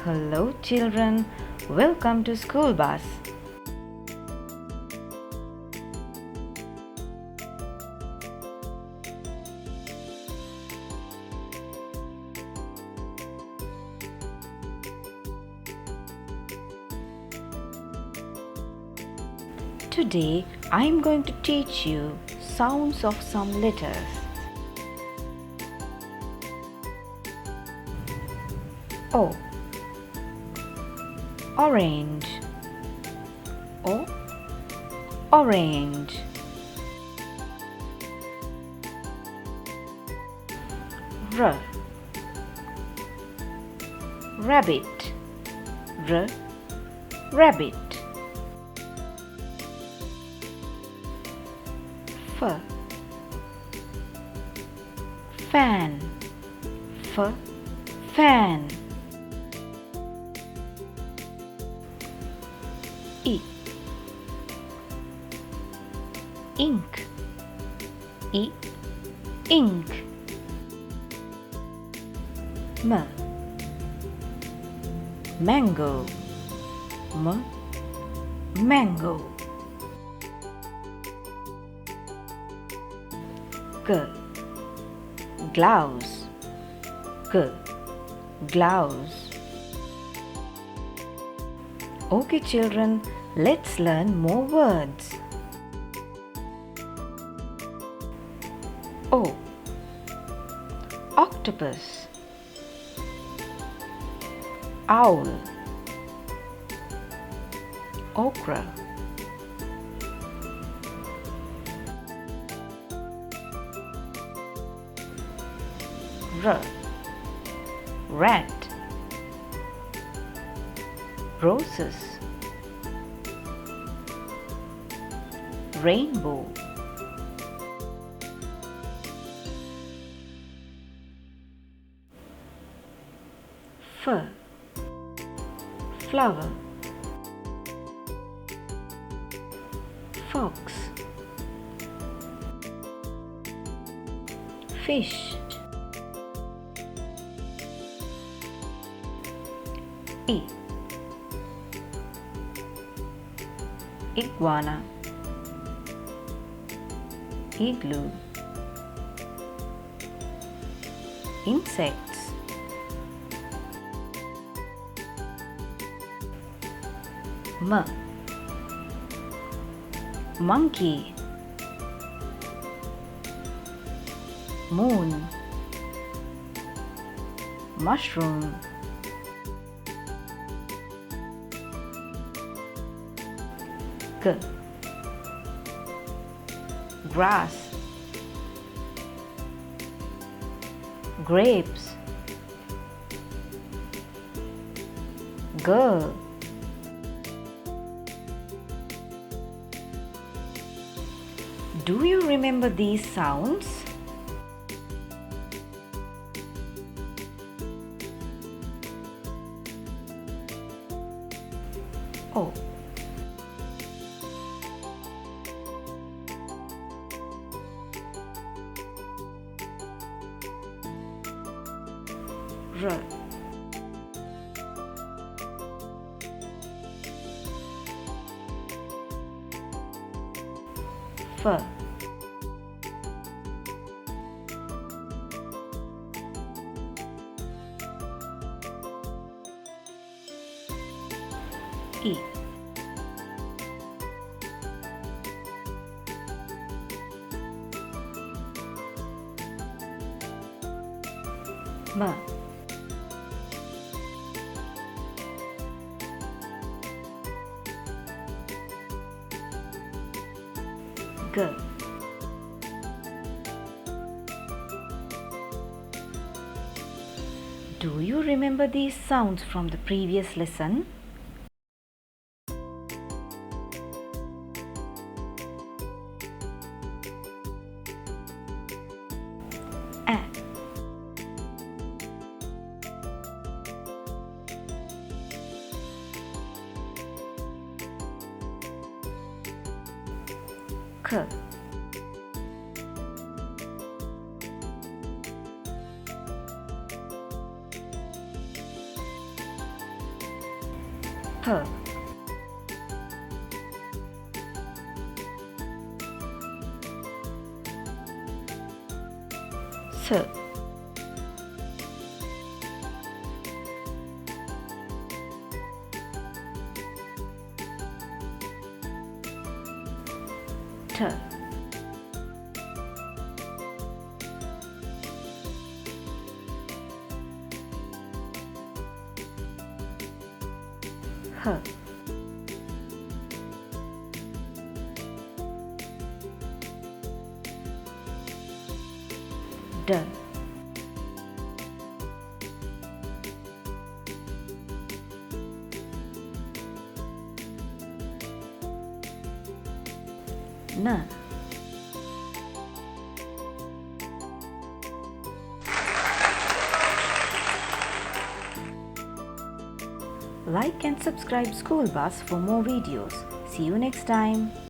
Hello children, welcome to school bus. Today I am going to teach you sounds of some letters. O. Orange. O. Orange. R. Rabbit. R. Rabbit. F. Fan. F. Fan. E. Ink. E. Ink. M. Mango. M. Mango. G. Gloves. G. Gloves. Okay children, let's learn more words. O. Octopus. Owl. Okra. R. Rat. Roses. Rainbow. F. Flower. Fox. Fish. E. Iguana. Igloo. Insects. M. Monkey. Moon. Mushroom. G. Grass. Grapes. Girl. Do you remember these sounds? O. R. F. E. M. G. Do you remember these sounds from the previous lesson? A. K. H. S. T. H. D. N. Like and subscribe School Bus for more videos. See you next time.